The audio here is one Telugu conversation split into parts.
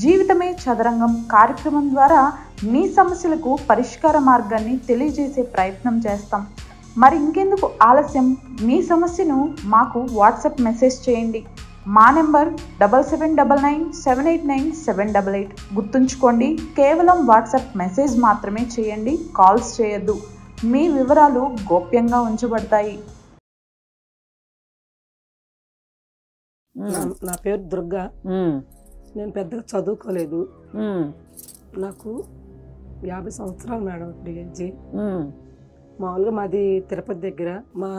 జీవితమే చదరంగం కార్యక్రమం ద్వారా మీ సమస్యలకు పరిష్కార మార్గాన్ని తెలియజేసే ప్రయత్నం చేస్తాం. మరి ఇంకెందుకు ఆలస్యం, మీ సమస్యను మాకు వాట్సాప్ మెసేజ్ చేయండి. మా నెంబర్ 7799789788. గుర్తుంచుకోండి, కేవలం వాట్సాప్ మెసేజ్ మాత్రమే చేయండి, కాల్స్ చేయొద్దు. మీ వివరాలు గోప్యంగా ఉంచబడతాయి. నా పేరు దుర్గా. నేను పెద్దగా చదువుకోలేదు. నాకు 50 సంవత్సరాలు మేడం ఇప్పుడు ఏజ్. మామూలుగా మాది తిరుపతి దగ్గర. మా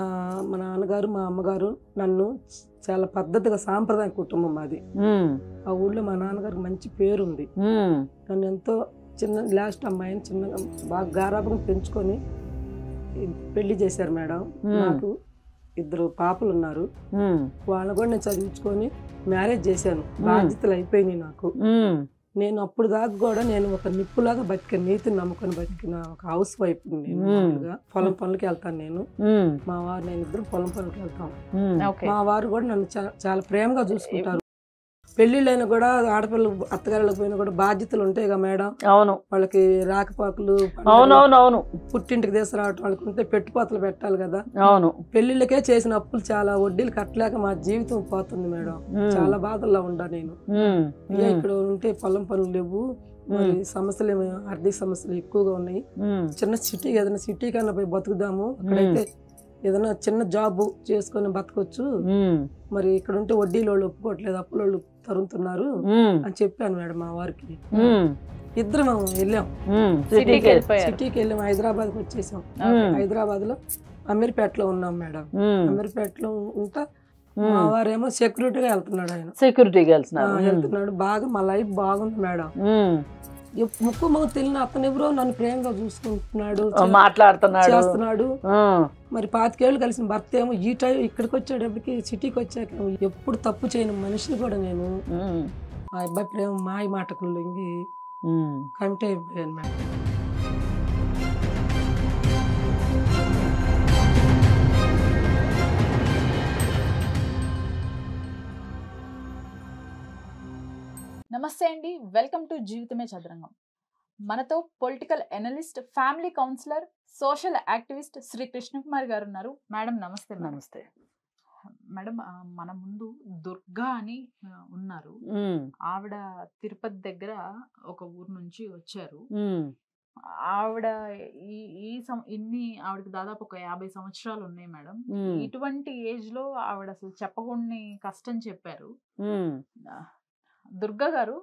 నాన్నగారు మా అమ్మగారు నన్ను చాలా పద్ధతిగా సాంప్రదాయ కుటుంబం మాది. ఆ ఊళ్ళో మా నాన్నగారికి మంచి పేరుంది. నన్ను ఎంతో లాస్ట్ అమ్మాయిని చిన్నగా బాగా గారాబంగా పెంచుకొని పెళ్లి చేశారు మేడం. నాకు 2 పాపలు ఉన్నారు. వాళ్ళని కూడా నేను చదివించుకొని మ్యారేజ్ చేశాను. బాధ్యతలు అయిపోయినాయి నాకు. నేను అప్పుడు దాకా కూడా నేను ఒక నిప్పులాగా బతికిన, నీతిని నమ్ముకొని బతికిన ఒక హౌస్ వైఫ్. నేను పొలం పనులకి వెళ్తాను. నేను మా వారు నేను ఇద్దరు పొలం పనులకి వెళ్తాం. మా వారు కూడా నన్ను చాలా ప్రేమగా చూసుకుంటారు. పెళ్లిళ్ళైనా కూడా ఆడపిల్లలు అత్తగారులకు పోయినా కూడా బాధ్యతలు ఉంటాయి కదా మేడం. అవును, వాళ్ళకి రాకపోకలు, అవునవునవును, పుట్టింటికి తీసుకురావటం, వాళ్ళకి ఉంటే పెట్టుపోతలు పెట్టాలి కదా. అవును, పెళ్లిళ్ళకే చేసిన అప్పులు చాలా వడ్డీలు కట్టలేక మా జీవితం పోతుంది మేడం. చాలా బాధల్లో ఉండా నేను. ఇక్కడ ఉంటే పొలం పనులు లేవు, మరి సమస్యలు ఆర్థిక సమస్యలు ఎక్కువగా ఉన్నాయి. చిన్న సిటీ, ఏదైనా సిటీ కన్నా పోయి బతుకుదాము, అక్కడైతే ఏదైనా చిన్న జాబ్ చేసుకొని బతకొచ్చు. మరి ఇక్కడ ఉంటే వడ్డీలు వాళ్ళు ఒప్పుకోవట్లేదు, అప్పుల వాళ్ళు తరుముతున్నారు అని చెప్పాను మేడం మా వారికి. ఇద్దరం వెళ్ళాం, సిటీకి వెళ్ళాం, హైదరాబాద్కి వచ్చేసాం. హైదరాబాద్ లో అమీర్పేటలో ఉన్నాం మేడం. అమీర్పేటలో ఉంటా మా వారేమో సెక్యూరిటీగా వెళ్తున్నాడు. ఆయన వెళ్తున్నాడు బాగా. మా లైఫ్ బాగుంది మేడం. ముక్కు మాకు తెలియని అతను ఎవరో నన్ను ప్రేమగా చూసుకుంటున్నాడు, మాట్లాడుతున్నాడు, చేస్తున్నాడు. మరి 25 ఏళ్ళు కలిసిన భర్త ఏమో ఈ టైం ఇక్కడికి వచ్చేటప్పటికి, సిటీకి వచ్చాక ఎప్పుడు తప్పు చేయని మనిషిని కూడా నేను ఆ అబ్బాయి ప్రేమ మాయ మాటకులు లొంగి కమిట్ అయిపోయాను మేడం. నమస్తే అండి, వెల్కమ్ టు జీవితమే చదరంగం. మనతో political analyst, family counsellor, social activist Shri Krishnakumari గారు ఉన్నారు. మేడం నమస్తే. నమస్తే మేడం. మన ముందు దుర్గా అని ఉన్నారు. ఆవిడ తిరుపతి దగ్గర ఒక ఊరు నుంచి వచ్చారు. ఆవిడ ఆవిడకి దాదాపు ఒక 50 సంవత్సరాలు ఉన్నాయి మేడం. ఇటువంటి ఏజ్ లో ఆవిడ అసలు చెప్పకుండా కష్టం చెప్పారు. దుర్గా గారు,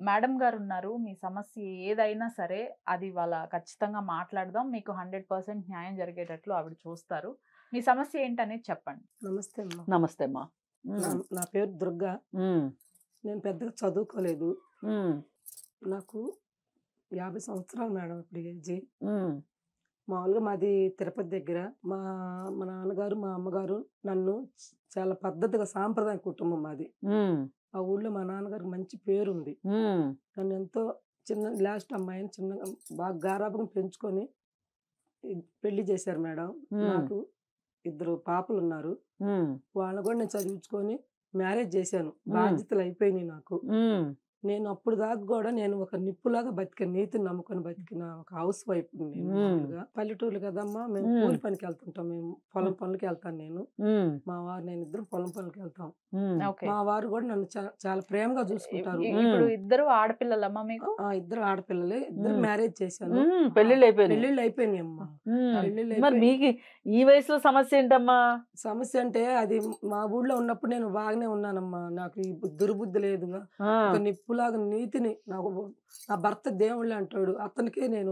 మేడం గారు ఉన్నారు. మీ సమస్య ఏదైనా సరే అది వాళ్ళ ఖచ్చితంగా మాట్లాడదాం. మీకు 100% న్యాయం జరిగేటట్లు ఆవిడ చూస్తారు. మీ సమస్య ఏంటనేది చెప్పండి. నమస్తే అమ్మా. నమస్తే అమ్మా. నా పేరు దుర్గా. నేను పెద్దగా చదువుకోలేదు. నాకు 50 సంవత్సరాలు మేడం ఇప్పుడు ఏజ్. మామూలుగా మాది తిరుపతి దగ్గర. మా నాన్నగారు మా అమ్మగారు నన్ను చాలా పద్ధతిగా సాంప్రదాయ కుటుంబం మాది. ఆ ఊళ్ళో మా నాన్నగారికి మంచి పేరుంది. నన్ను ఎంతో లాస్ట్ అమ్మాయిని చిన్నగా బాగా గారాబంగా పెంచుకొని పెళ్లి చేశారు మేడం. నాకు 2 పాపలు ఉన్నారు. వాళ్ళని కూడా నేను చదివించుకొని మ్యారేజ్ చేశాను. బాధ్యతలు అయిపోయినాయి నాకు. నేను అప్పుడు దాకా కూడా నేను ఒక నిప్పులాగా బతికిన, నీతిని నమ్ముకొని బతికిన ఒక హౌస్ వైఫ్. నేను పల్లెటూరు కదమ్మా, మేము కూలి పనికి వెళ్తుంటాం. మేము పొలం పనులకి వెళ్తాను. నేను మా వారు నేను ఇద్దరు పొలం పనులకి వెళ్తాం. మా వారు కూడా నన్ను చాలా ప్రేమగా చూసుకుంటారు. ఇప్పుడు ఇద్దరు ఆడపిల్లలమ్మా మీకు? 2 ఆడపిల్లలే. 2 మ్యారేజ్ చేశాను. పెళ్లిళ్ళు అయిపోయినాయి అమ్మా. మరి మీకు ఈ వయసులో సమస్య ఏంటమ్మా? సమస్య అంటే అది మా ఊళ్ళో ఉన్నప్పుడు నేను బాగానే ఉన్నానమ్మా. నాకు ఈ దుర్బుద్ధి లేదు. నిప్పులాగా నీతిని, నాకు నా భర్త దేవుళ్ళు అంటాడు. అతనికే నేను.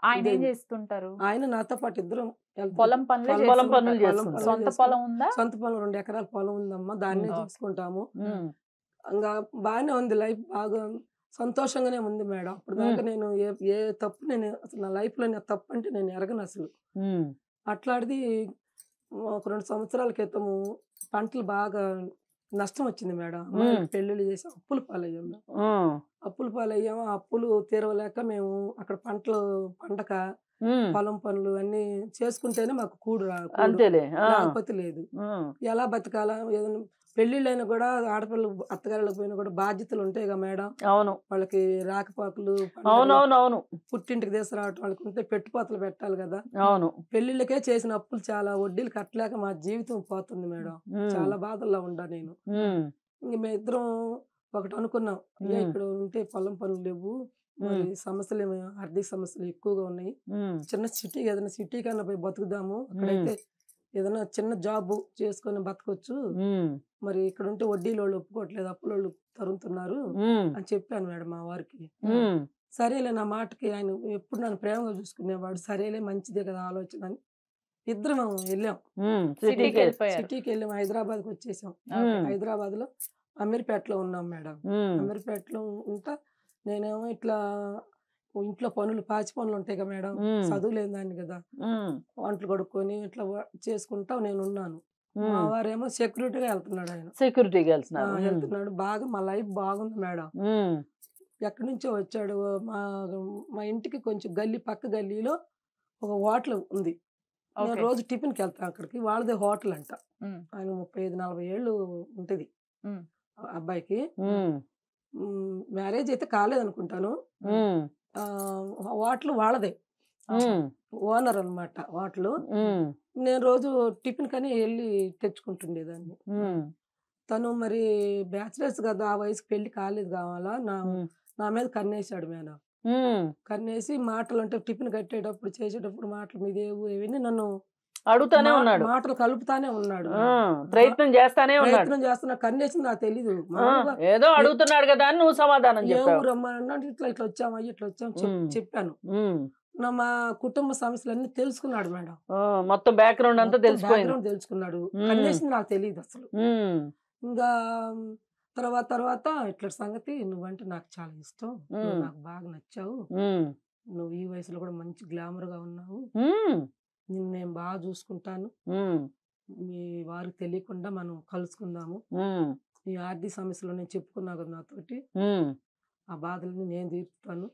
ఆయన ఏం చేస్తుంటారు? ఆయన నాతో పాటు ఇద్దరం పొలం పనులు. సొంత పొలం ఉందా? సొంత పొలం 2 ఎకరాల పొలం ఉందమ్మా. దాన్నే చూసుకుంటాము. ఇంకా బాగానే ఉంది లైఫ్. బాగా సంతోషంగానే ఉంది మేడం. అప్పుడు దాకా నేను ఏ తప్పు, నేను అసలు నా లైఫ్ లో తప్పు అంటే నేను ఎరగను అసలు. అట్లాంటిది ఒక 2 సంవత్సరాల క్రితము పంటలు బాగా నష్టం వచ్చింది మేడం. పెళ్లిళ్ళు చేసి అప్పులు పాలయ్యాము. ఆ అప్పులు తీరవలేక మేము అక్కడ పంటలు పండక పొలం పనులు అన్ని చేసుకుంటేనే మాకు కూడు అంతేలే. లేకపోతే లేదు. ఎలా బతకాలా? ఏదైనా పెళ్లిళ్ళైనా కూడా ఆడపిల్లలు అత్తగారులకు పోయినా కూడా బాధ్యతలు ఉంటాయి కదా మేడం. అవును వాళ్ళకి రాకపోకలు, అవునవునవును పుట్టింటికి తీసుకురావటం, వాళ్ళకి ఉంటే పెట్టుపోతలు పెట్టాలి కదా. అవును. పెళ్లిళ్ళకే చేసిన అప్పులు చాలా, వడ్డీలు కట్టలేక మా జీవితం పోతుంది మేడం. చాలా బాధల్లో ఉండా నేను. ఇంక మేమిద్దరం ఒకటి అనుకున్నాం, ఇక్కడ ఉంటే పొలం పనులు లేవు, మరి సమస్యలు ఆర్థిక సమస్యలు ఎక్కువగా ఉన్నాయి, చిన్న సిటీ, ఏదైనా సిటీ కన్నా పోయి బతుకుదాము, అక్కడైతే ఏదైనా చిన్న జాబ్ చేసుకొని బతకొచ్చు, మరి ఇక్కడ ఉంటే వడ్డీలు వాళ్ళు ఒప్పుకోవట్లేదు, అప్పుల వాళ్ళు తరుముతున్నారు అని చెప్పాను మేడం మా వారికి. సరేలే నా మాటకి ఆయన ఎప్పుడు నన్ను ప్రేమగా చూసుకునేవాడు, సరేలే మంచిదే కదా ఆలోచన అని ఇద్దరం వెళ్ళాం. సిటీకి వెళ్ళాం, హైదరాబాద్కి వచ్చేసాం. హైదరాబాద్ లో అమీర్పేటలో ఉన్నాం మేడం. అమీర్పేటలో ఉంటా నేనేమో ఇట్లా ఇంట్లో పనులు, పాచి పనులు ఉంటాయి కదా మేడం, చదువు లేని దాన్ని కదా, వంటలు కడుక్కొని ఇట్లా చేసుకుంటా నేను ఉన్నాను. మా వారేమో సెక్యూరిటీగా వెళ్తున్నాడు, ఆయన సెక్యూరిటీగా వెళ్తున్నాడు. బాగా మా లైఫ్ బాగుంది మేడం. ఎక్కడి నుంచో వచ్చాడు. మా ఇంటికి కొంచెం పక్క గల్లీలో ఒక హోటల్ ఉంది. నేను రోజు టిఫిన్కి వెళ్తాను అక్కడికి, వాళ్ళదే హోటల్ అంట. ఆయన 35-40 ఏళ్ళు ఉంటుంది అబ్బాయికి. మ్యారేజ్ అయితే కాలేదనుకుంటాను. హోటల్ వాళ్ళదే, ఓనర్ అనమాట హోటల్. నేను రోజు టిఫిన్ కని వెళ్ళి తెచ్చుకుంటుండేదాన్ని. తను మరి బ్యాచిలర్స్ కదా, ఆ వయసుకి పెళ్లి కాలేదు కావాలా, నా మీద కన్నేసాడు మేడం. కన్నేసి మాటలు అంటే టిఫిన్ కట్టేటప్పుడు చేసేటప్పుడు మాటలు మీదేవు ఇవన్నీ నన్ను అడుగుతానే ఉన్నాడు, మాటలు కలుపుతానే ఉన్నాడు, ప్రయత్నం చేస్తున్నా. కన్నేసి నాకు తెలీదు, ఏదో అడుగుతున్నాడు కదా అని నువ్వు సమాధానం చెప్పావు. ఊరమ్మా ఇట్లా వచ్చామా, ఇట్లా వచ్చాము చెప్పాను. మా కుటుంబ సమస్యలన్నీ తెలుసుకున్నాడు మేడం. మొత్తం బ్యాక్గ్రౌండ్ అంతా తెలుసుకున్నాడు. కన్నేసింది నాకు తెలియదు అసలు. ఇంకా తర్వాత ఇట్లా సంగతి, నువ్వంటే నాకు చాలా ఇష్టం, నువ్వు నాకు బాగా నచ్చావు, నువ్వు ఈ వయసులో కూడా మంచి గ్లామర్ గా ఉన్నావు, నిన్ను నేను బాగా చూసుకుంటాను, మీ వారికి తెలియకుండా మనం కలుసుకుందాము, నీ ఆర్థిక సమస్యలు నేను చెప్పుకున్నా కదా నాతోటి, ఆ బాధల్ని నేను తీర్చుతాను,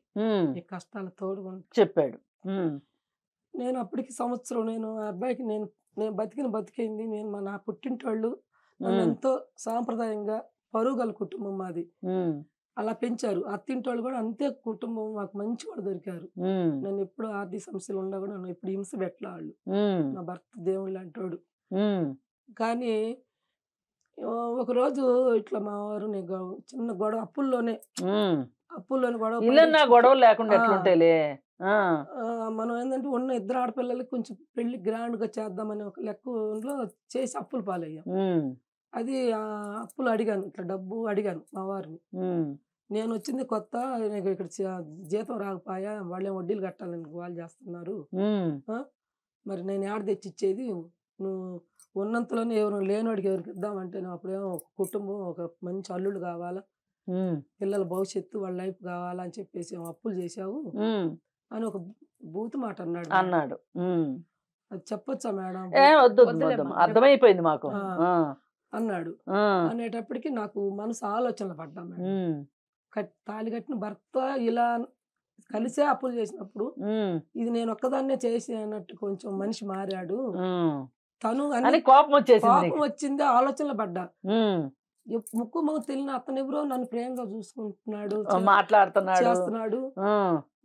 నీ కష్టాలు తోడుగా చెప్పాడు. నేను అప్పటికి సంవత్సరం, నేను ఆ అబ్బాయికి నేను బతికింది నేను నా పుట్టింటోళ్ళు నన్ను ఎంతో సాంప్రదాయంగా, పరువు గల కుటుంబం మాది, అలా పెంచారు. అత్తింటోళ్ళు కూడా అంతే కుటుంబం, మాకు మంచి వాళ్ళు దొరికారు. నేను ఎప్పుడు ఆర్థిక సమస్యలు ఉన్నా కూడా నన్ను ఎప్పుడు హింస పెట్టలే వాళ్ళు. నా భర్త దేవుళ్ళు అంటాడు. కానీ ఒకరోజు ఇట్లా మా వారు చిన్న గొడవ, అప్పుల్లోనే గొడవలు లేకుండా మనం ఏంటంటే ఉన్న ఇద్దరు ఆడపిల్లలకి కొంచెం పెళ్లి గ్రాండ్ గా చేద్దామని ఒక లెక్కలో చేసి అప్పులు పాలయ్యాం. అది అప్పులు అడిగాను, ఇట్లా డబ్బు అడిగాను మా వారిని. నేను వచ్చింది కొత్త, ఇక్కడ జీతం రాకపోయా, వాళ్ళే వడ్డీలు కట్టాలని వాళ్ళు చేస్తున్నారు, మరి నేను ఏడ తెచ్చిచ్చేది, నువ్వు ఉన్నంతలోనే ఎవరు లేనివాడికి ఎవరికి ఇద్దామంటే, అప్పుడేమో ఒక కుటుంబం, ఒక మంచి అల్లుడు కావాలా, పిల్లల భవిష్యత్తు, వాళ్ళ లైఫ్ కావాలా అని చెప్పేసి అప్పులు చేసావు అని ఒక బూతు మాట అన్నాడు. అది చెప్పొచ్చా మేడం? అర్థమైపోయింది మాకు అన్నాడు. అనేటప్పటికి నాకు మనసు ఆలోచనలు పడ్డా మేడం. తాళి కట్టిన భర్త ఇలా కలిసే అప్పులు చేసినప్పుడు, ఇది నేను ఒక్కదాన్నే చేసి అన్నట్టు కొంచెం మనిషి మారాడు, తను అని కోపం వచ్చింది, ఆలోచనలు పడ్డా. ముక్కు మొహం తెలియని అతను ఎవరో నన్ను ప్రేమగా చూసుకుంటున్నాడు, చేస్తున్నాడు.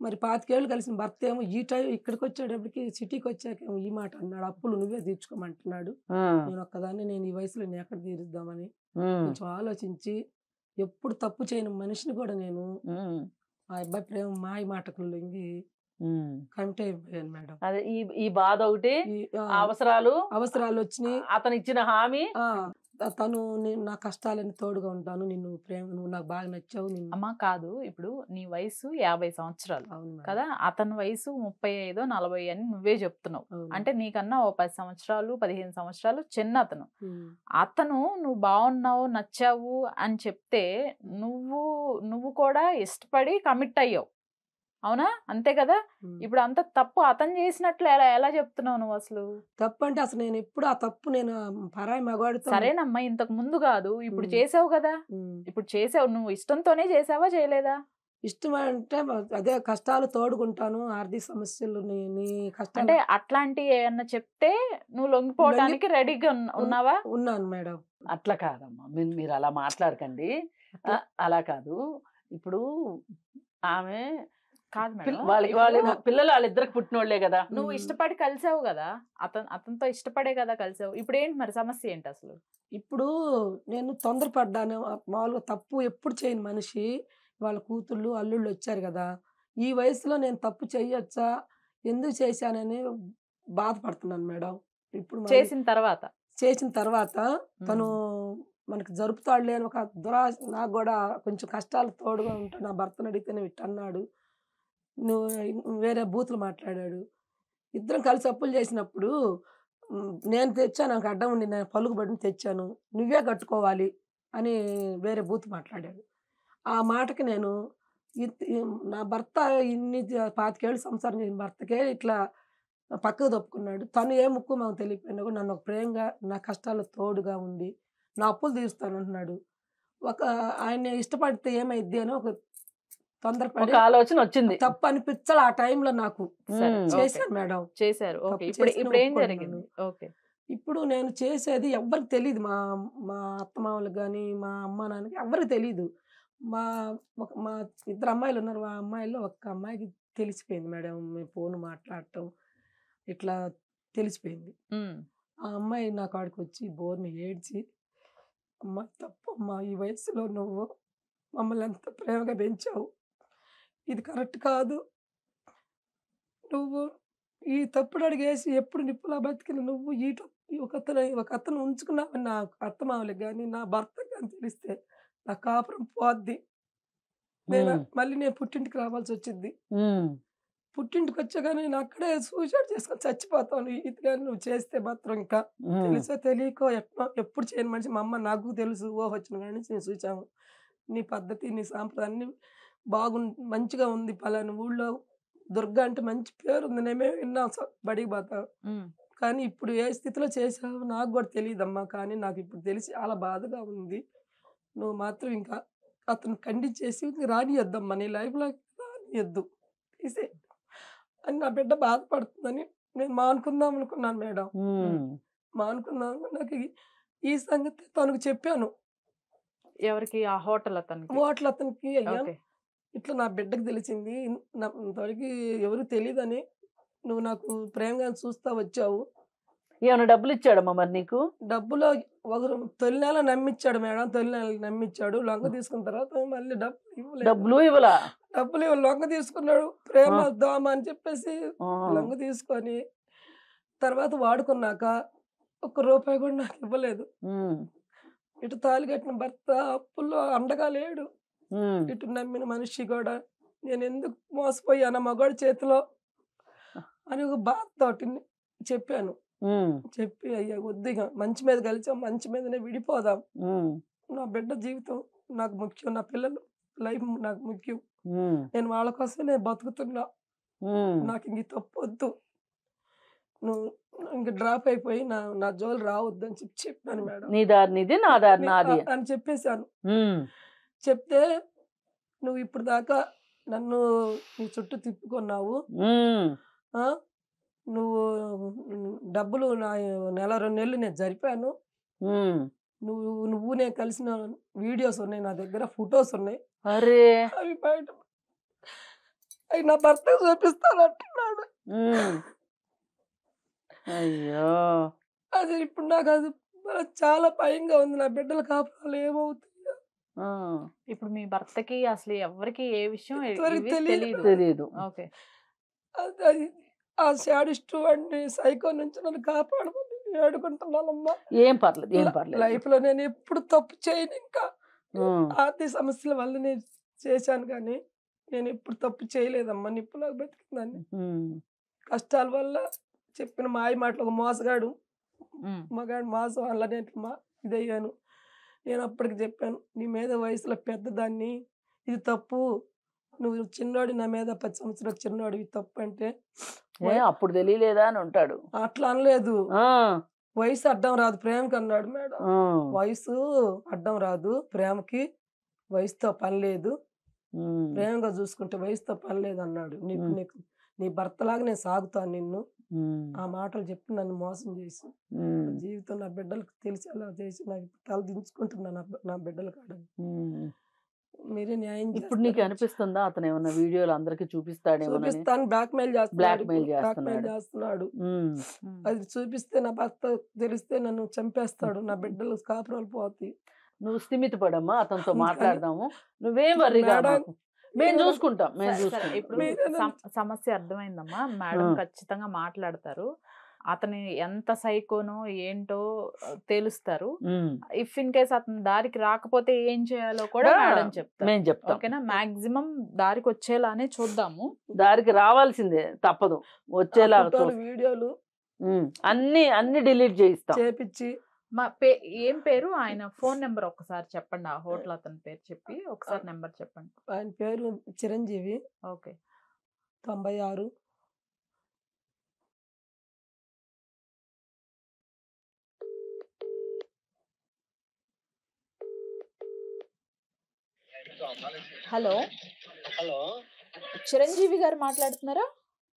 మరి 25 ఏళ్ళు కలిసిన భర్త ఏమో ఈ టైం ఇక్కడికి వచ్చేటప్పటికి, సిటీకి వచ్చాక ఈ మాట అన్నాడు, అప్పులు నువ్వే తీర్చుకోమంటున్నాడు, నేను ఒక్కదాన్ని, నేను ఈ వయసులో నేను ఎక్కడ తీరుద్దామని కొంచెం ఆలోచించి, ఎప్పుడు తప్పు చేయని మనిషిని కూడా నేను ఆ అబ్బాయి ప్రేమ మాయ మాటకు లొంగి కమిట్ అయిపోయాను మేడం. అదే ఈ బాధ ఒకటి, అవసరాలు వచ్చినాయి, అతను ఇచ్చిన హామీ, తను నా కష్టాలని తోడుగా ఉంటాను, నువ్వు నాకు బాగా నచ్చావు. అమ్మా కాదు, ఇప్పుడు నీ వయసు 50 సంవత్సరాలు కదా, అతని వయసు 35-40 అని నువ్వే చెప్తున్నావు. అంటే నీకన్నా ఓ 10 సంవత్సరాలు 15 సంవత్సరాలు చిన్న అతను నువ్వు బాగున్నావు, నచ్చావు అని చెప్తే నువ్వు కూడా ఇష్టపడి కమిట్ అయ్యావు, అవునా? అంతే కదా. ఇప్పుడు అంత తప్పు అతను చేసినట్లు ఎలా చెప్తున్నావు నువ్వు? అసలు తప్పు అంటే అసలు నేను ఎప్పుడు ఆ తప్పు నేను పరాయి మగవాడితో, సరేనమ్మా ఇంతకు ముందు కాదు, ఇప్పుడు చేసావు కదా, ఇప్పుడు చేసావు, నువ్వు ఇష్టంతోనే చేసావా చేయలేదా? ఇష్టం అంటే అదే కష్టాలు తోడుకుంటాను, ఆర్థిక సమస్యలు నీ కష్టాలు అంటే అట్లాంటి ఏమన్నా చెప్తే నువ్వు లొంగిపోవడానికి రెడీగా ఉన్నావా? ఉన్నాను మేడం. అట్లా కాదమ్మా, మీరు అలా మాట్లాడకండి. అలా కాదు. ఇప్పుడు ఆమె కాదు మేడం, పిల్లలు వాళ్ళిద్దరికి పుట్టినోళ్లే కదా. నువ్వు ఇష్టపడి కలిసావు కదా, అతనితో ఇష్టపడే కదా కలిసావు. ఇప్పుడు ఏంటి మరి సమస్య ఏంటి అసలు? ఇప్పుడు నేను తొందరపడ్డాను. మామూలుగా తప్పు ఎప్పుడు చేయని మనిషి, వాళ్ళ కూతుళ్ళు అల్లుళ్ళు వచ్చారు కదా, ఈ వయసులో నేను తప్పు చేయొచ్చా, ఎందుకు చేశానని బాధపడుతున్నాను మేడం. ఇప్పుడు చేసిన తర్వాత తను మనకి జరుపుతాడులే అని ఒక దురాశ. నాకు కూడా కొంచెం కష్టాలు తోడుగా ఉంటా, నా భర్తను అడిగితేనే అన్నాడు, నువ్వు వేరే బూతులు మాట్లాడాడు. ఇద్దరం కలిసి అప్పులు చేసినప్పుడు నేను తెచ్చాను, నాకు అడ్డం ఉండి నేను పలుకుబడిని తెచ్చాను, నువ్వే కట్టుకోవాలి అని వేరే బూత్ మాట్లాడాడు. ఆ మాటకి నేను నా భర్త ఇన్ని 25 ఏళ్ళు సంసారం చేసిన భర్తకే ఇట్లా పక్కకు తప్పుకున్నాడు. తను ఏ ముక్కు మాకు తెలియకపోయినా కూడా నన్ను ఒక ప్రేమగా నా కష్టాల్లో తోడుగా ఉండి నా అప్పులు తీరుస్తానంటున్నాడు. ఆయన్ని ఇష్టపడితే ఏమైద్ది అని ఒక తొందరపడి ఆలోచన వచ్చింది. తప్పు అనిపించాలి ఆ టైంలో నాకు. చేశాను మేడం, చేశారు. ఇప్పుడు ఏం జరిగింది? ఇప్పుడు నేను చేసేది ఎవ్వరికి తెలియదు, మా అత్తమామలకు కానీ మా అమ్మ నాన్నకి ఎవ్వరికి తెలియదు. మా ఇద్దరు అమ్మాయిలు ఉన్నారు, ఆ అమ్మాయిల్లో ఒక్క అమ్మాయికి తెలిసిపోయింది మేడం. ఫోన్ మాట్లాడటం ఇట్లా తెలిసిపోయింది. ఆ అమ్మాయి నా కాడికి వచ్చి బోర్ని ఏడ్చి, అమ్మ తప్పమ్మా, ఈ వయసులో నువ్వు మమ్మల్ని ఎంత ప్రేమగా పెంచావు, ఇది కరెక్ట్ కాదు, నువ్వు ఈ తప్పుడు అడిగేసి ఎప్పుడు నిప్పులా బతికిన నువ్వు ఒక అతను ఉంచుకున్నావని నా అత్తమామలకు కానీ నా భర్తకు కానీ తెలిస్తే నా కాపురం పోద్ది, మళ్ళీ నేను పుట్టింటికి రావాల్సి వచ్చింది, పుట్టింటికి వచ్చాగానే నేను అక్కడే సూసైడ్ చేసుకొని చచ్చిపోతాను, ఇది కానీ నువ్వు చేస్తే మాత్రం ఇంకా తెలుసో తెలియకో ఎప్పుడు చేయని మనిషి, మా అమ్మ నాకు తెలుసు, వచ్చిన కానీ నేను చూసాము, నీ పద్ధతి నీ సాంప్రదాయం అన్ని మంచిగా ఉంది, పలానా ఊళ్ళో దుర్గా అంటే మంచి పేరు ఉంది, నేమే విన్నాం బడికి పోతాం, కానీ ఇప్పుడు ఏ స్థితిలో చేసావు నాకు కూడా తెలియదమ్మా, కానీ నాకు ఇప్పుడు తెలిసి చాలా బాధగా ఉంది, నువ్వు మాత్రం ఇంకా అతను ఖండించేసి రానియద్దమ్మా, నీ లైఫ్లో రానియద్దు తీసే అని నా బిడ్డ బాధపడుతుందని నేను మానుకుందాం అనుకున్నాను మేడం. మానుకుందాం నాకు ఈ సంగతి తనకు చెప్పాను. ఎవరికి? ఆ హోటల్ అతనికి అయ్యా ఇట్లా నా బిడ్డకు తెలిసింది, తనకి ఎవరు తెలియదని నువ్వు నాకు ప్రేమగా చూస్తా వచ్చావు. ఏమైనా డబ్బులు ఇచ్చాడమ్మా మరి నీకు? డబ్బులు తొలి నెల నమ్మిచ్చాడు మేడం, తొలి నెల నమ్మిచ్చాడు. లొంగ తీసుకున్న తర్వాత మళ్ళీ డబ్బులు ఇవ్వలా, లొంగ తీసుకున్నాడు. ప్రేమ దోమ అని చెప్పేసి లొంగ తీసుకొని తర్వాత వాడుకున్నాక ₹1 కూడా నాకు ఇవ్వలేదు. ఇటు తాళి కట్టిన భర్త అప్పుల్లో అండగా లేడు, ఇటు నమ్మిన మనిషి కూడా నేను ఎందుకు మోసపోయాను మగవాడి చేతిలో అని ఒక బాధతోటి చెప్పాను. చెప్పి అయ్యా వద్దిగా, మంచి మీద కలిసాం, మంచి మీదనే విడిపోదాం, నా బిడ్డ జీవితం నాకు ముఖ్యం, నా పిల్లలు లైఫ్ నాకు ముఖ్యం, నేను వాళ్ళ కోసం నేను బతుకుతున్నా, నాకు ఇంక తప్పు వద్దు, నువ్వు ఇంక డ్రాప్ అయిపోయి నా జోలు రావద్దు అని చెప్పాను మేడం. నీ దారి నీది, నా దారి నాది అని చెప్పేశాను. చెప్తే నువ్వు ఇప్పుడు దాకా నన్ను నీ చుట్టూ తిప్పుకున్నావు, నువ్వు డబ్బులు నా నెల 2 నెలలు నేను జరిపాను, నువ్వు నేను కలిసిన వీడియోస్ ఉన్నాయి నా దగ్గర, ఫొటోస్ ఉన్నాయి, అవి బయట అవి నా భర్తకు చూపిస్తానంటున్నాడు. అయ్యో అది ఇప్పుడు నాకు అది చాలా భయంగా ఉంది, నా బిడ్డల కాపురాలు ఏమవుతాయో. ఇప్పుడు మీ భర్తకి అసలు ఎవరికి ఏ విషయం తెలియదు. ఆ శాడిస్టు వాడిని సైకో నుంచి నన్ను కాపాడమని వేడుకుంటున్నానమ్మా. ఏం పర్లేదు లైఫ్ లో నేను ఎప్పుడు తప్పు చేయను, ఇంకా ఆర్థిక సమస్యల వల్ల నేను చేశాను, కానీ నేను ఎప్పుడు తప్పు చేయలేదమ్మా. నిప్పులాగా బతికిందాన్ని కష్టాల వల్ల చెప్పిన మాయ మాటలు, ఒక మోసగాడు మగాడు మోసం వల్ల నేను ఇదయ్యాను. నేను అప్పటికి చెప్పాను, నీ మీద వయసులో పెద్దదాన్ని, ఇది తప్పు, నువ్వు చిన్నోడి నా మీద 10 సంవత్సరాలు చిన్నోడు, ఇది తప్పు అంటే అప్పుడు తెలియలేదా అని ఉంటాడు. అట్లా అనలేదు, వయసు అడ్డం రాదు ప్రేమకి అన్నాడు మేడం. వయసు అడ్డం రాదు ప్రేమకి, వయసుతో పని లేదు, ప్రేమగా చూసుకుంటే వయసుతో పని లేదు అన్నాడు. నీకు నీకు నీ భర్తలాగా నేను సాగుతాను నిన్ను. ఆ మాటలు చెప్పి నన్ను మోసం చేసి జీవితం నా బిడ్డలకు తెలిసేలా చేసి నాకు తల దించుకుంటున్నా నా బిడ్డల కాడ. మీరే న్యాయం ఇప్పుడు నీకు అనిపిస్తుందా అతను ఏమన్నా వీడియోలు అందరికి చూపిస్తాడేమో? చూపిస్తాను, బ్లాక్మెయిల్ చేస్తున్నాడు. అది చూపిస్తే నా భర్త తెలిస్తే నన్ను చంపేస్తాడు, నా బిడ్డలు కాపురాలు పోతాయి. నువ్వు స్థిమిత పడమ్మా, అతనితో మాట్లాడదాము, నువ్వేం వర్రీగా మేము చూసుకుంటాం. ఇప్పుడు సమస్య అర్థమైందమ్మా. మేడం ఖచ్చితంగా మాట్లాడతారు. అతని ఎంత సైకోనో ఏంటో తెలుస్తారు. ఇఫ్ ఇన్ కేస్ అతను దారికి రాకపోతే ఏం చేయాలో కూడా మేడం చెప్తాం. ఓకేనా? మాక్సిమం దారికి వచ్చేలానే చూద్దాము. దారికి రావాల్సిందే, తప్పదు. వచ్చేలా వీడియోలు అన్ని డిలీట్ చేయిస్తాం, చేపించి. ఏం పేరు ఆయన ఫోన్ నెంబర్ ఒక్కసారి చెప్పండి. ఆ హోటల్ అతని పేరు చెప్పి ఒకసారి నెంబర్ చెప్పండి. ఆయన పేరు Chiranjeevi. Okay. 96. Hello hello, Chiranjeevi గారు మాట్లాడుతున్నారా?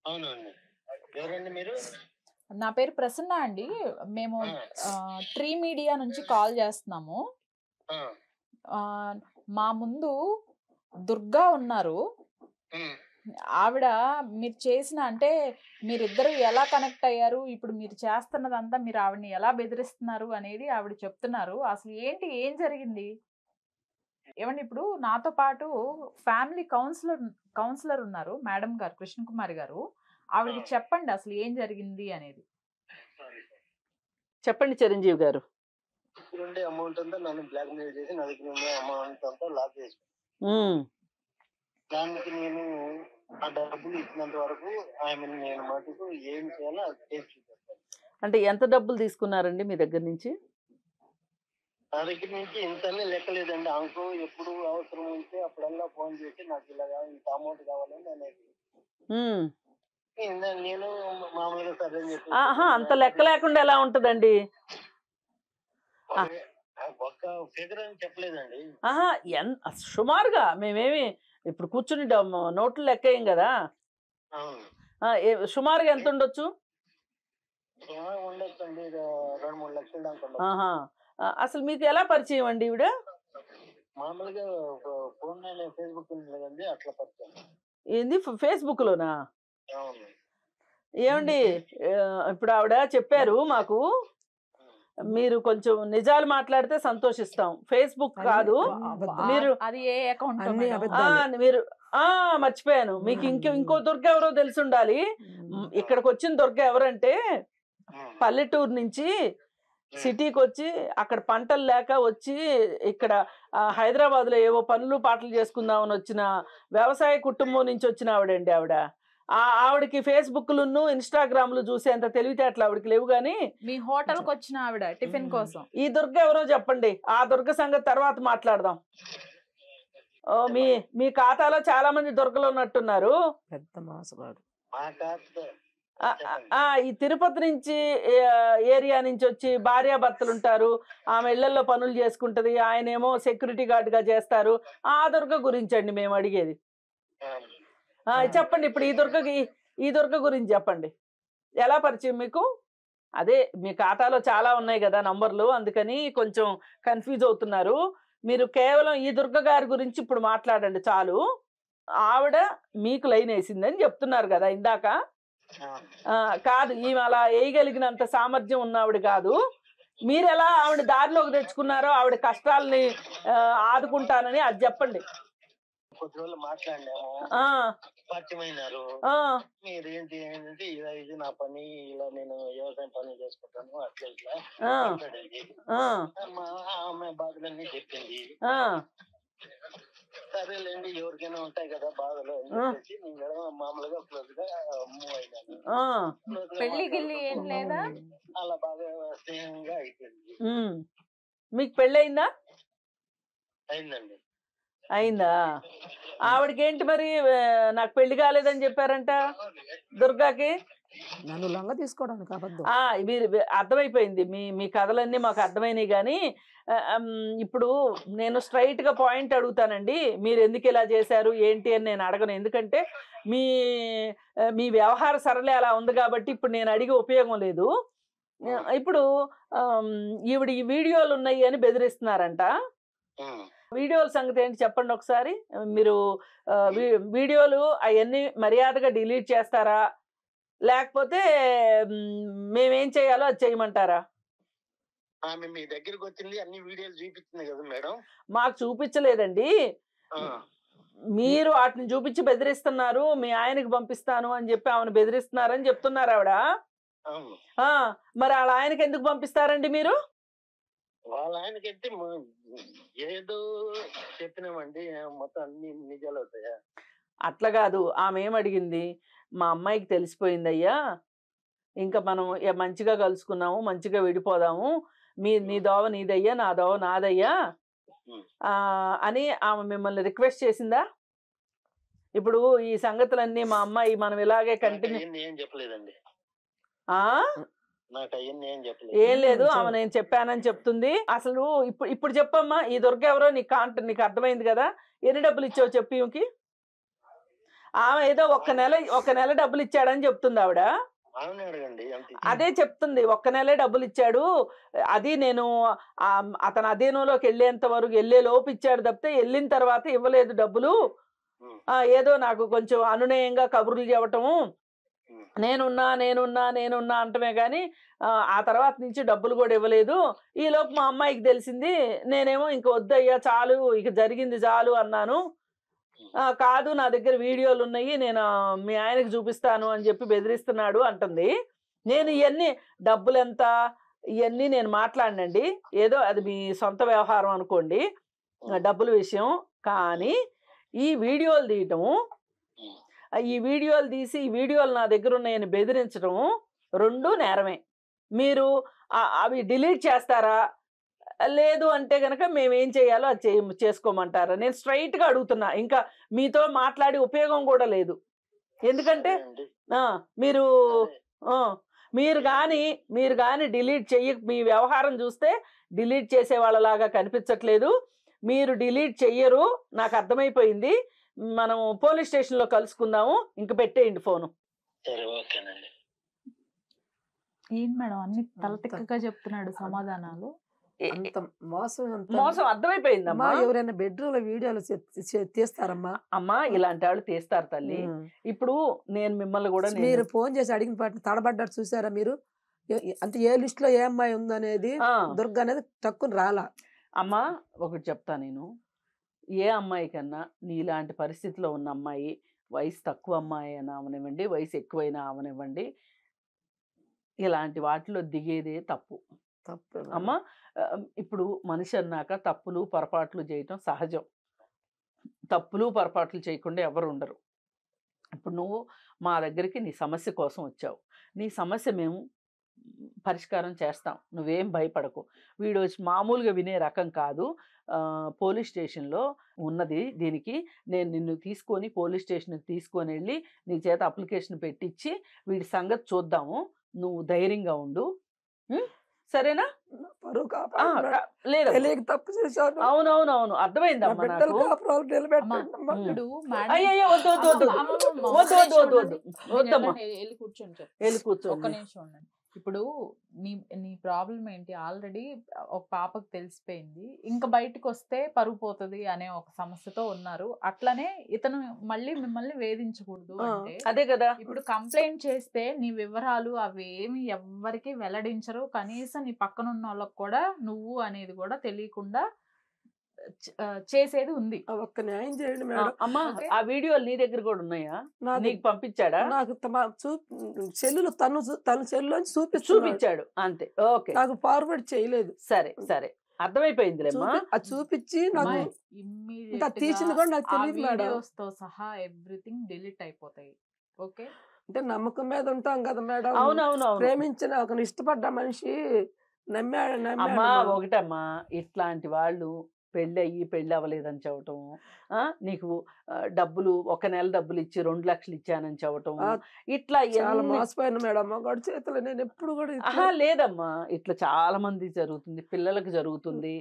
అవునండి. ఎవరండి మీరు? నా పేరు ప్రసన్న అండి. మేము ట్రీ మీడియా నుంచి కాల్ చేస్తున్నాము. మా ముందు దుర్గా ఉన్నారు. ఆవిడ మీరు చేసిన అంటే మీరిద్దరు ఎలా కనెక్ట్ అయ్యారు, ఇప్పుడు మీరు చేస్తున్నదంతా మీరు ఆవిడని ఎలా బెదిరిస్తున్నారు అనేది ఆవిడ చెప్తున్నారు. అసలు ఏం జరిగింది? ఏమండి, ఇప్పుడు నాతో పాటు ఫ్యామిలీ కౌన్సిలర్ ఉన్నారు మేడం గారు, కృష్ణకుమారి గారు. ఆవిడకి చెప్పండి అసలు ఏం జరిగింది అనేది. చెప్పండి చిరంజీవి గారు. అమౌంట్ అంతా నన్ను బ్లాక్ మెయిల్ చేసి నా దగ్గర ఉన్న అమౌంట్ అంతా లాక్ చేసి దానికి నేను ఆ డబ్బులు ఇచ్చినంత వరకు ఆమెను నేను మటుకు ఏం చేయాలో అది చేసి చూపిస్తాను. అంటే ఎంత డబ్బులు తీసుకున్నారండి మీ దగ్గర నుంచి? నా దగ్గర నుంచి ఇంతనే లెక్కలేదండి. ఆమెకు ఎప్పుడు అవసరం ఉంటే అప్పుడల్లా ఫోన్ చేసి నాకు ఇలాగా ఇంత అమౌంట్ కావాలని అనేది నేను మామూలుగా సరే చెప్పి. అంత లెక్క లేకుండా ఎలా ఉంటదండి? ఒక్క ఫిగర్ అని చెప్పలేదండి. సుమారుగా మేమేమి ఇప్పుడు కూర్చుని నోట్లు లెక్కేయం కదా. సుమారుగా ఎంత ఉండొచ్చు? ఉండొచ్చు అండి, 2-3 లక్షల దాకా. అసలు మీకు ఎలా పరిచయం అండి ఈవిడ? మామూలుగా ఫోన్ ఫేస్బుక్ ఉంది అట్లా పరిచయం. ఏంది ఫేస్బుక్ లోనా? ఏమండి, ఇప్పుడు ఆవిడ చెప్పారు మాకు, మీరు కొంచెం నిజాలు మాట్లాడితే సంతోషిస్తాం. ఫేస్బుక్ కాదు మీరు, మీరు మర్చిపోయాను. మీకు ఇంకో దుర్గ ఎవరో తెలిసి ఉండాలి. ఇక్కడికి వచ్చిన దుర్గ ఎవరంటే పల్లెటూరు నుంచి సిటీకి వచ్చి అక్కడ పంటలు లేక వచ్చి ఇక్కడ హైదరాబాద్ లో ఏవో పనులు పాటలు చేసుకుందామని వచ్చిన వ్యవసాయ కుటుంబం నుంచి వచ్చిన ఆవిడండి. ఆవిడకి ఫేస్బుక్లు ఇన్స్టాగ్రామ్లు చూసేంత తెలివితేటలు ఆవిడకి లేవు. కానీ మీ హోటల్కి వచ్చిన ఆవిడ టిఫిన్ కోసం ఈ దుర్గ ఎవరో చెప్పండి. ఆ దుర్గ సంగతి తర్వాత మాట్లాడదాం. మీ ఖాతాలో చాలా మంది దుర్గలు ఉన్నట్టున్నారు. పెద్ద మోసగాడు. ఈ తిరుపతి నుంచి ఏరియా నుంచి వచ్చి భార్యాభర్తలు ఉంటారు. ఆమె ఇళ్లలో పనులు చేసుకుంటది, ఆయనేమో సెక్యూరిటీ గార్డ్ గా చేస్తారు. ఆ దుర్గ గురించి అండి మేము అడిగేది. చెప్పండి, ఇప్పుడు ఈ దుర్గ గురించి చెప్పండి. ఎలా పరిచయం మీకు? అదే మీ ఖాతాలో చాలా ఉన్నాయి కదా నంబర్లు, అందుకని కొంచెం కన్ఫ్యూజ్ అవుతున్నారు. మీరు కేవలం ఈ దుర్గ గారి గురించి ఇప్పుడు మాట్లాడండి చాలు. ఆవిడ మీకు లైన్ వేసిందని చెప్తున్నారు కదా ఇందాక. కాదు, ఈమె అలా వేయగలిగినంత సామర్థ్యం ఉన్నవాడు కాదు. మీరు ఎలా ఆవిడ దారిలోకి తెచ్చుకున్నారో, ఆవిడ కష్టాలని ఆదుకుంటానని అది చెప్పండి. కొద్ది రోజులు మాట్లాడినాము, పరిచయమైనారు. మీరు ఏంటి ఇది నా పని, ఇలా నేను వ్యవసాయం పని చేసుకుంటాను అట్లా ఇట్లా ఆమె బాధలన్నీ చెప్పింది. సరేలేండి, ఎవరికైనా ఉంటాయి కదా బాధలు అని చెప్పేసి నేను మామూలుగా క్లోజ్ గా మూవ్ అయినాను. అలా బాగా స్నేహంగా అయిపోయింది. మీకు పెళ్ళయిందా? అయిందండి. అయిందా? ఆవిడకి ఏంటి మరి నాకు పెళ్లి కాలేదని చెప్పారంట దుర్గాకి? నన్ను లొంగ తీసుకోవడానికి అబద్ధం. మీరు అర్థమైపోయింది, మీ కథలన్నీ మాకు అర్థమైనాయి. కానీ ఇప్పుడు నేను స్ట్రైట్ గా పాయింట్ అడుగుతానండి, మీరు ఎందుకు ఇలా చేశారు ఏంటి అని నేను అడగను. ఎందుకంటే మీ మీ వ్యవహార సరళి అలా ఉంది కాబట్టి ఇప్పుడు నేను అడిగే ఉపయోగం లేదు. ఇప్పుడు ఈవిడ ఈ వీడియోలు ఉన్నాయి అని బెదిరిస్తున్నారంట. వీడియోల సంగతి ఏంటి చెప్పండి ఒకసారి. మీరు వీడియోలు అవన్నీ మర్యాదగా డిలీట్ చేస్తారా, లేకపోతే మేమేం చేయాలో అది చేయమంటారా? ఆమె మీ దగ్గరికి వచ్చింది, అన్ని వీడియోలు చూపించింది కదా మేడం. మాకు చూపించలేదండి, మీరు వాటిని చూపించి బెదిరిస్తున్నారు. మీ ఆయనకి పంపిస్తాను అని చెప్పి ఆమెను బెదిరిస్తున్నారని చెప్తున్నారు ఆవిడ. మరి వాళ్ళ ఆయనకి ఎందుకు పంపిస్తారండి మీరు? వాళ్ళ ఆయనకైతే ఏదో చెప్పినామండి, మొత్తం అన్ని నిజాలు అవుతాయా? అట్లా కాదు, ఆమె ఏమడిగింది, మా అమ్మాయికి తెలిసిపోయింది అయ్యా, ఇంకా మనం మంచిగా కలుసుకున్నాము, మంచిగా విడిపోదాము, నీ దోవ నీదయ్యా, నా దోవ నాదయ్యా అని ఆమె మిమ్మల్ని రిక్వెస్ట్ చేసిందా? ఇప్పుడు ఈ సంగతులన్నీ మా అమ్మాయి మనం ఇలాగే కంటిన్యూ ఏం చెప్పలేదండి, ఏం లేదు, ఆమె నేను చెప్పానని చెప్తుంది. అసలు ఇప్పుడు చెప్పమ్మా, ఈ దుర్గ ఎవరో నీకు అర్థమైంది కదా, ఎన్ని డబ్బులు ఇచ్చావు చెప్పి ఈమెకి? ఆమె ఏదో ఒక నెల డబ్బులు ఇచ్చాడని చెప్తుంది ఆవిడ. అదే చెప్తుంది, ఒక్క నెలే డబ్బులు ఇచ్చాడు, అది నేను అతను అధీనంలోకి వెళ్ళే లోపు ఇచ్చాడు తప్పితే వెళ్ళిన తర్వాత ఇవ్వలేదు డబ్బులు. ఏదో నాకు కొంచెం అనునయంగా కబుర్లు చెప్పటము, నేనున్నా అంటమే కానీ ఆ తర్వాత నుంచి డబ్బులు కూడా ఇవ్వలేదు. ఈ లోపు మా అమ్మాయికి తెలిసింది, నేనేమో ఇంక వద్దయ్యా చాలు, ఇక జరిగింది చాలు అన్నాను. కాదు, నా దగ్గర వీడియోలు ఉన్నాయి, నేను మీ ఆయనకి చూపిస్తాను అని చెప్పి బెదిరిస్తున్నాడు అంటుంది. నేను ఇవన్నీ డబ్బులు ఎంత ఇవన్నీ నేను మాట్లాడినండి, ఏదో అది మీ సొంత వ్యవహారం అనుకోండి, డబ్బుల విషయం. కానీ ఈ వీడియోలు తీయటము, ఈ వీడియోలు తీసి ఈ వీడియోలు నా దగ్గర ఉన్నాయని బెదిరించడం రెండు నేరమే. మీరు అవి డిలీట్ చేస్తారా, లేదు అంటే కనుక మేమేం చేయాలో అది చేసుకోమంటారా? నేను స్ట్రైట్గా అడుగుతున్నా, ఇంకా మీతో మాట్లాడి ఉపయోగం కూడా లేదు. ఎందుకంటే మీరు కానీ డిలీట్ మీ వ్యవహారం చూస్తే డిలీట్ చేసే వాళ్ళలాగా కనిపించట్లేదు. మీరు డిలీట్ చెయ్యరు, నాకు అర్థమైపోయింది. మనం పోలీస్ స్టేషన్లో కలుసుకుందాము, ఇంక పెట్టేయండి ఫోను. ఏంటి మేడం అన్ని తలతిక్కగా చెప్తున్నాడు సమాధానాలు. మోసం అర్థమైపోయిందమ్మా. ఎవరైనా బెడ్రూమ్ లో వీడియోలు తీస్తారమ్మా? అమ్మా ఇలాంటి వాళ్ళు తీస్తారు తల్లి. ఇప్పుడు నేను మిమ్మల్ని కూడా మీరు ఫోన్ చేసి అడిగిన పాటిని తడబడ్డారు చూసారా మీరు? అంటే ఏ లిస్ట్ లో ఏ అమ్మాయి ఉందనేది దుర్గ అనేది తక్కువ రాలా. అమ్మా ఒకటి చెప్తా, నేను ఏ అమ్మాయి కన్నా నీలాంటి పరిస్థితిలో ఉన్న అమ్మాయి, వయసు తక్కువ అమ్మాయి అయినా అవనివ్వండి, వయసు ఎక్కువైనా అవనివ్వండి, ఇలాంటి వాటిలో దిగేదే తప్పు. అమ్మా ఇప్పుడు మనిషి అన్నాక తప్పులు పొరపాట్లు చేయటం సహజం. తప్పులు పొరపాట్లు చేయకుండా ఎవరు ఉండరు. ఇప్పుడు నువ్వు మా దగ్గరికి నీ సమస్య కోసం వచ్చావు, నీ సమస్య మేము పరిష్కారం చేస్తాం, నువ్వేం భయపడకు. వీడు మామూలుగా వినే రకం కాదు, పోలీస్ స్టేషన్లో ఉన్నది దీనికి. నేను నిన్ను తీసుకొని పోలీస్ స్టేషన్కి తీసుకొని వెళ్ళి నీ చేత అప్లికేషన్ పెట్టించి వీడి సంగతి చూద్దాము, నువ్వు ధైర్యంగా ఉండు, సరేనా? తప్పు చేశాను. అవునవునవును అర్థమైందమ్మా నాకు. వెళ్ళి కూర్చో ఒక్క నిమిషం ఉండండి. ఇప్పుడు నీ ప్రాబ్లం ఏంటి? ఆల్రెడీ ఒక పాపకు తెలిసిపోయింది, ఇంకా బయటకు వస్తే పరుగు పోతుంది అనే ఒక సమస్యతో ఉన్నారు. అట్లనే ఇతను మళ్ళీ మిమ్మల్ని వేధించకూడదు అంటే అదే కదా. ఇప్పుడు కంప్లైంట్ చేస్తే నీ వివరాలు అవి ఏమి ఎవ్వరికి వెల్లడించరు. కనీసం నీ పక్కన ఉన్న వాళ్ళకి కూడా నువ్వు అనేది కూడా తెలియకుండా చేసేది ఉంది. ఒక్క న్యాయం చేయండి మేడం. అమ్మా ఆ వీడియోలు నీ దగ్గర కూడా ఉన్నాయా? నీకు పంపించాడా? నాకు సెల్లులో తను సెల్లులోంచి చూపించాడు అంతే. ఓకే, నాకు ఫార్వర్డ్ చేయలేదు. సరే సరే అర్థమైపోయింది. అది చూపించి నాకు తీసింది కూడా నాకు తెలియదు మేడం. సహా ఎవ్రీథింగ్ డిలీట్ అయిపోతాయి. ఓకే, అంటే నమ్మకం మీద ఉంటాం కదా మేడం. అవునవును. ప్రేమించిన ఒక ఇష్టపడ్డ మనిషి నమ్మాడు. అమ్మా ఒకటమ్మా, ఇట్లాంటి వాళ్ళు పెళ్ళి అయ్యి పెళ్ళి అవ్వలేదని చెప్పటం, నీకు డబ్బులు 1 నెల డబ్బులు ఇచ్చి 2 లక్షలు ఇచ్చానని చెప్పటం, ఇట్లా చాలా మోసపోయాను మేడం మగవాడి చేతులు. నేను ఎప్పుడు కూడా లేదమ్మా, ఇట్లా చాలా మంది జరుగుతుంది, పిల్లలకు జరుగుతుంది.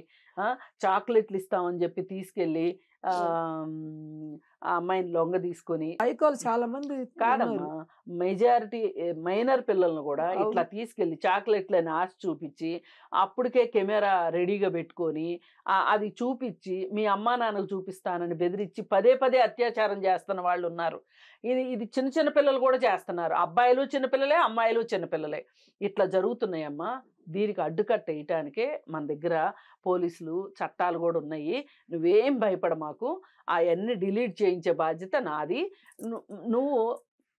చాక్లెట్లు ఇస్తామని చెప్పి తీసుకెళ్ళి ఆ అమ్మాయిని లొంగ తీసుకొని, ఐకోలు చాలా మంది కాదమ్మా, మెజారిటీ మైనర్ పిల్లలను కూడా ఇట్లా తీసుకెళ్లి చాక్లెట్లని ఆశ చూపించి అప్పటికే కెమెరా రెడీగా పెట్టుకొని అది చూపించి మీ అమ్మా నాన్నకు చూపిస్తానని బెదిరించి పదే పదే అత్యాచారం చేస్తున్న వాళ్ళు ఉన్నారు. ఇది చిన్న చిన్న పిల్లలు కూడా చేస్తున్నారు. అబ్బాయిలు చిన్నపిల్లలే, అమ్మాయిలు చిన్నపిల్లలే. ఇట్లా జరుగుతున్నాయమ్మా. దీనికి అడ్డుకట్ట వేయటానికే మన దగ్గర పోలీసులు చట్టాలు కూడా ఉన్నాయి. నువ్వేం భయపడ మాకు, అవన్నీ డిలీట్ చేయించే బాధ్యత నాది. నువ్వు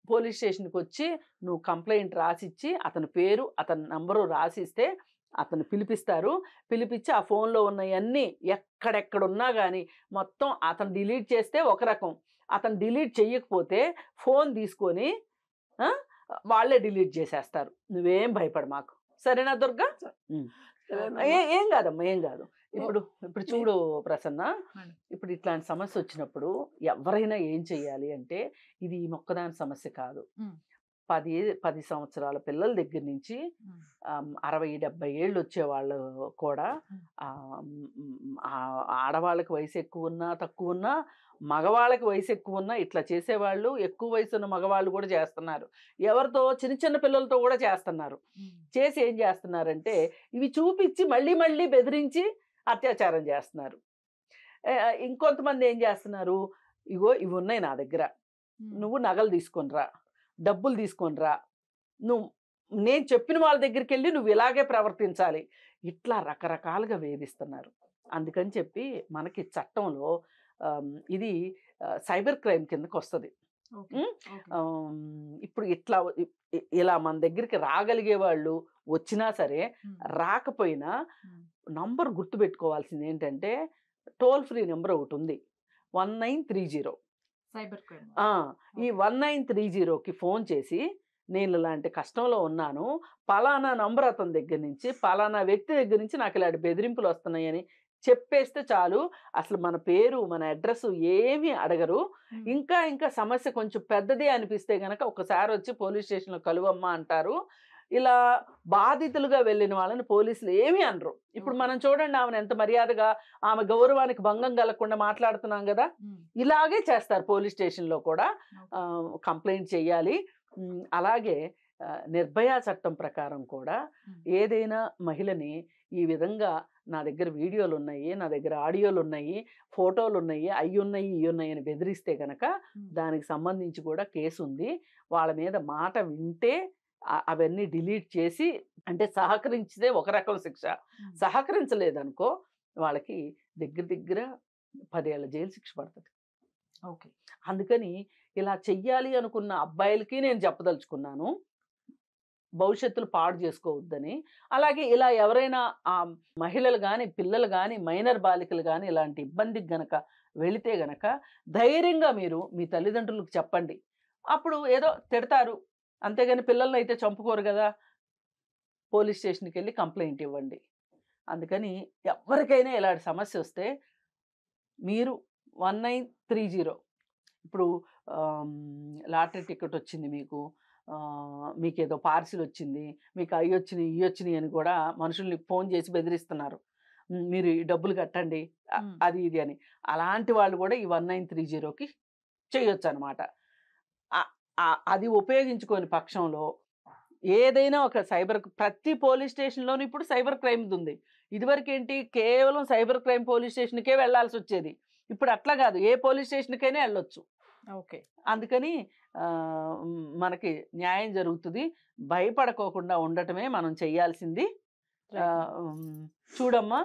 పోలీస్ స్టేషన్కి వచ్చి నువ్వు కంప్లైంట్ రాసిచ్చి అతని పేరు అతని నంబరు రాసిస్తే అతను పిలిపిస్తారు. పిలిపించి ఆ ఫోన్లో ఉన్నవన్నీ ఎక్కడెక్కడున్నా కానీ మొత్తం అతను డిలీట్ చేస్తే ఒక రకం, అతను డిలీట్ చెయ్యకపోతే ఫోన్ తీసుకొని వాళ్ళే డిలీట్ చేసేస్తారు. నువ్వేం భయపడ మాకు, సరేనా దుర్గా? ఏం కాదమ్మా, ఏం కాదు. ఇప్పుడు చూడు ప్రసన్న, ఇప్పుడు ఇట్లాంటి సమస్య వచ్చినప్పుడు ఎవరైనా ఏం చెయ్యాలి అంటే, ఇది ఈ మొక్కదాని సమస్య కాదు. 10 సంవత్సరాల పిల్లల దగ్గర నుంచి 60-70 ఏళ్ళు వచ్చే వాళ్ళు కూడా ఆడవాళ్ళకి వయసు ఎక్కువ ఉన్నా తక్కువ ఉన్నా, మగవాళ్ళకి వయసు ఎక్కువ ఉన్నా ఇట్లా చేసేవాళ్ళు, ఎక్కువ వయసు ఉన్న మగవాళ్ళు కూడా చేస్తున్నారు. ఎవరితో? చిన్న చిన్న పిల్లలతో కూడా చేస్తున్నారు. చేసి ఏం చేస్తున్నారంటే ఇవి చూపించి మళ్ళీ మళ్ళీ బెదిరించి అత్యాచారం చేస్తున్నారు. ఇంకొంతమంది ఏం చేస్తున్నారు, ఇగో ఇవి ఉన్నాయి నా దగ్గర, నువ్వు నగలు తీసుకొనిరా, డబ్బులు తీసుకొనిరా, నేను చెప్పిన వాళ్ళ దగ్గరికి వెళ్ళి నువ్వు ఇలాగే ప్రవర్తించాలి, ఇట్లా రకరకాలుగా వేధిస్తున్నారు. అందుకని చెప్పి మనకి చట్టంలో ఇది సైబర్ క్రైమ్ కిందకి వస్తుంది. ఇప్పుడు ఇలా మన దగ్గరికి రాగలిగే వాళ్ళు వచ్చినా సరే రాకపోయినా నంబర్ గుర్తుపెట్టుకోవాల్సింది ఏంటంటే, టోల్ ఫ్రీ నెంబర్ ఒకటి ఉంది, 1930. ఈ 1930కి ఫోన్ చేసి నేను ఇలాంటి కష్టంలో ఉన్నాను, పలానా నంబర్ అతని దగ్గర నుంచి, పలానా వ్యక్తి దగ్గర నుంచి నాకు ఇలాంటి బెదిరింపులు వస్తున్నాయని చెప్పేస్తే చాలు. అసలు మన పేరు మన అడ్రస్ ఏమీ అడగరు. ఇంకా ఇంకా సమస్య కొంచెం పెద్దదే అనిపిస్తే గనక ఒకసారి వచ్చి పోలీస్ స్టేషన్లో కలువమ్మా అంటారు. ఇలా బాధితులుగా వెళ్ళిన వాళ్ళని పోలీసులు ఏమీ అనరు. ఇప్పుడు మనం చూడండి, ఆమెను ఎంత మర్యాదగా, ఆమె గౌరవానికి భంగం కలగకుండా మాట్లాడుతున్నాం కదా, ఇలాగే చేస్తారు పోలీస్ స్టేషన్లో కూడా. కంప్లైంట్ చెయ్యాలి. అలాగే నిర్భయ చట్టం ప్రకారం కూడా ఏదైనా మహిళని ఈ విధంగా నా దగ్గర వీడియోలు ఉన్నాయి, నా దగ్గర ఆడియోలు ఉన్నాయి, ఫోటోలు ఉన్నాయి, అవి ఉన్నాయి ఇవి ఉన్నాయి అని బెదిరిస్తే కనుక దానికి సంబంధించి కూడా కేసు ఉంది. వాళ్ళ మీద మాట వింటే అవన్నీ డిలీట్ చేసి, అంటే సహకరించితే ఒక రకం శిక్ష, సహకరించలేదనుకో వాళ్ళకి దగ్గర 10 ఏళ్ల జైలు శిక్ష పడుతుంది. ఓకే. అందుకని ఇలా చెయ్యాలి అనుకున్న అబ్బాయిలకి నేను చెప్పదలుచుకున్నాను, భవిష్యత్తులు పాడు చేసుకోవద్దని. అలాగే ఇలా ఎవరైనా మహిళలు కానీ పిల్లలు కానీ మైనర్ బాలికలు కానీ ఇలాంటి ఇబ్బందికి గనక వెళితే గనక ధైర్యంగా మీరు మీ తల్లిదండ్రులకు చెప్పండి. అప్పుడు ఏదో తిడతారు, అంతేగాని పిల్లల్ని అయితే చంపుకోరు కదా. పోలీస్ స్టేషన్కి వెళ్ళి కంప్లైంట్ ఇవ్వండి. అందుకని ఎవరికైనా ఇలాంటి సమస్య వస్తే మీరు 1930, ఇప్పుడు లాటరీ టికెట్ వచ్చింది మీకు ఏదో పార్సిల్ వచ్చింది, మీకు అవి వచ్చినాయి ఇవి వచ్చినాయి అని కూడా మనుషుల్ని ఫోన్ చేసి బెదిరిస్తున్నారు, మీరు ఈ డబ్బులు కట్టండి అది ఇది అని. అలాంటి వాళ్ళు కూడా ఈ 1930కి చేయొచ్చు అనమాట. అది ఉపయోగించుకోని పక్షంలో ఏదైనా ఒక ప్రతి పోలీస్ స్టేషన్లోనూ ఇప్పుడు సైబర్ క్రైమ్ ఉంది. ఇదివరకు ఏంటి, కేవలం సైబర్ క్రైమ్ పోలీస్ స్టేషన్కే వెళ్ళాల్సి వచ్చేది. ఇప్పుడు అట్లా కాదు, ఏ పోలీస్ స్టేషన్కైనా వెళ్ళొచ్చు. ఓకే. అందుకని మనకి న్యాయం జరుగుతుంది. భయపడకోకుండా ఉండటమే మనం చెయ్యాల్సింది. చూడమ్మా,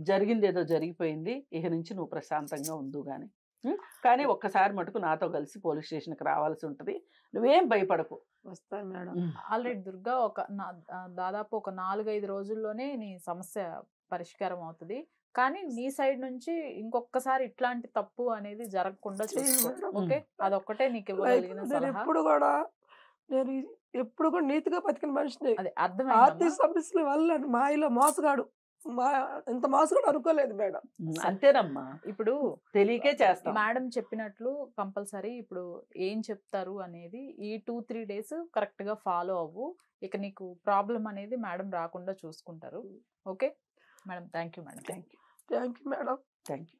జరిగింది ఏదో జరిగిపోయింది, ఇక నుంచి నువ్వు ప్రశాంతంగా ఉండు కానీ. కానీ ఒక్కసారి మటుకు నాతో కలిసి పోలీస్ స్టేషన్కి రావాల్సి ఉంటుంది. నువ్వేం భయపడకు. వస్తాను మేడం. ఆల్రెడీ దుర్గా దాదాపు ఒక 4-5 రోజుల్లోనే నీ సమస్య పరిష్కారం అవుతుంది. కానీ నీ సైడ్ నుంచి ఇంకొకసారి ఇట్లాంటి తప్పు అనేది జరగకుండా చూసుకో. ఓకే, అదొక్కటే నీకు ఇవ్వగలిగిన సలహా. ఎప్పుడు కూడా నీతిగా బతికిన మనిషిని. అదే ఆర్థిక సమస్యల వల్ల మాయలో మోసగాడు ఇంత మోసం కూడా అనుకోలేదు మేడం. అంతేనమ్మా, ఇప్పుడు తెలియకే చేస్తాం. మేడం చెప్పినట్లు కంపల్సరీ ఇప్పుడు ఏం చెప్తారు అనేది ఈ 2-3 డేస్ కరెక్ట్ గా ఫాలో అవ్వు. ఇక నీకు ప్రాబ్లం అనేది మేడం రాకుండా చూసుకుంటారు. Okay madam, thank you madam. Thank you. Thank you madam. Thank you.